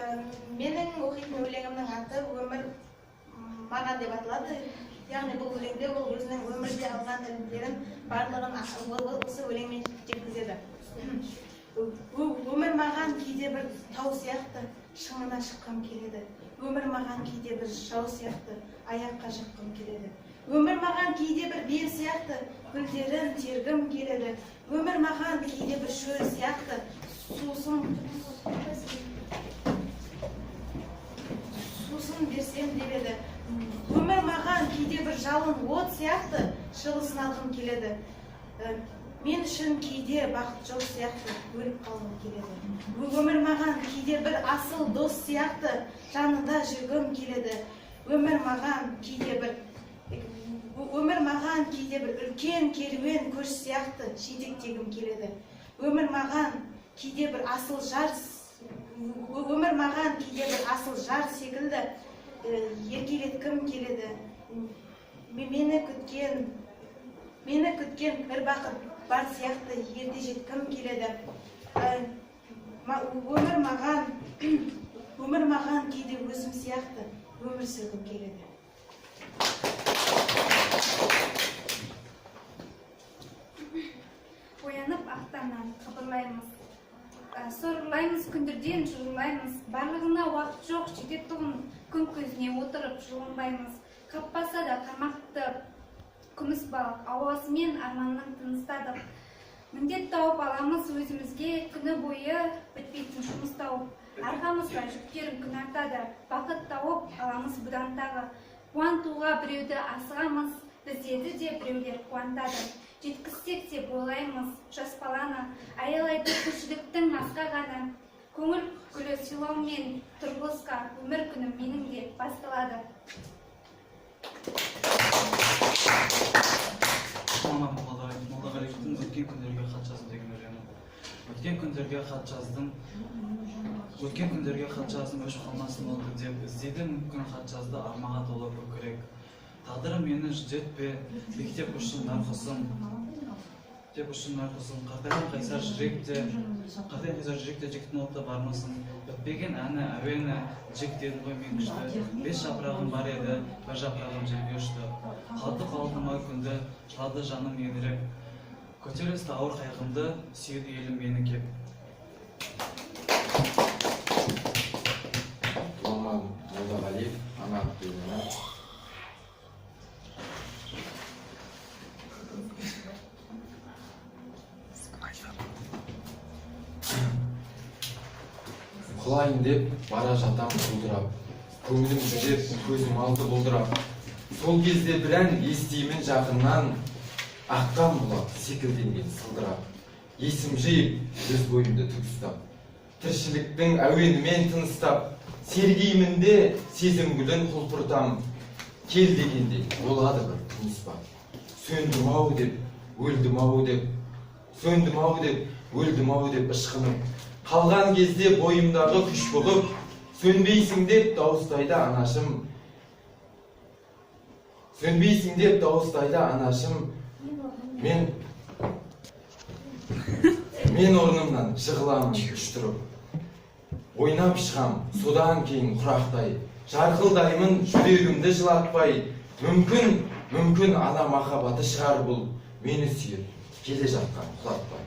Менің оқитын өлеңімнің аты «Өмір маған» деп аталады. Яғни бұл өлеңде ол өзінің өмірде алған ілімдерін барлығын осы өлеңмен жеткізеді. Өмір маған кейде бір тау сияқты шыңына шыққым келеді. Өмір маған кейде бір жау сияқты аяққа жыққым келеді. Өмір маған кейде бір бел сияқты гүлдерін тергім келеді. Өмір маған кейде бір шөл сияқты сусын берсем деп еді. Өмір маған кейде бір жалын от сияқты шылысын алғым келеді. Мен үшін кейде бақыт жоқ сияқты өліп қалғым келеді. Өмір маған кейде бір асыл дос сияқты жанында жүргім келеді. Өмір маған кейде бір үлкен керуен көш сияқты жетектегім келеді. Өмір маған кейде бір асыл жар секілді еркелеткім келеді. Мені күткен бір бақыт бар сияқты ерте жеткім келеді. Өмір маған кейде өзім сияқты өмір сүргім келеді. Оянып ақтаннан қыбырлаймыз. Сорлаймыз күндерден жырлаймыз. Барлығына уақыт жоқ жететтұғын күн көзіне отырып жылынбаймыз. Қаппаса да қармақты күміс балық ауасымен арманның тыныстадық. Міндет тауып аламыз өзімізге күні бойы бітпейтін жұмыс тауып. Арқамызға жүктерін күн артады. Бақыт тауып аламыз бұдан тағы. Қуантуға біреуді асығамыз, біздерді де біреулер қуантады. Жеткізсек те бойлаймыз жас баланы, аялайды күшіліктің асқағаны. Көңіл гүлі сыйлаумен тұрғысқа өмір күнім менің де басталады. Молдағалиевтің «Өткен күндерге хат жаздым» деген өлеңі. Өткен күндерге хат жаздым, өшіп қалмасын болды деп іздеді, мүмкін хат жазды армаға толы көкірек. Тағдыры мені жүдетпе, мектеп үшін нарқысым, қартайған қайсар жүректе жектің отты бармасын. Өтпеген әні, әуені жектеді ғой мен күшті. 5 жапырағым бар еді, бір жапырағым жерге ұшты. Қалды қалдыма күнді, жылады жаным еңіреп. Көтерілісті ауыр қайғымды, сүйеді елім мені кеп. Тұлман Молдағалиев, ана өлеңі. Құлайын деп бара жатам құлдырап, көңілім жүдеп, көзім алды бұлдырап. Сол кезде бір ән естеймін жақыннан, аққан бұлақ секілденген сылдырап. Есім жиып, өз бойымды түгістап, тіршіліктің әуенімен тыныстап, сергеймін де сезім гүлін құлпыртам. Кел дегенде болады бір тыныс бар. Сөндім-ау деп, өлдім-ау деп ышқынып. Қалған кезде бойымдағы күш бұғып, сөнбейсің деп дауыстайды анашым. Мен орнымнан жығыламын күш тұрып. Ойнап шығам, содан кейін құрақтай. Жарқылдаймын жүрегімді жылатпай. Мүмкін ана махаббаты шығар бұл. Мені сүйіп, келе жатқан құлатпай.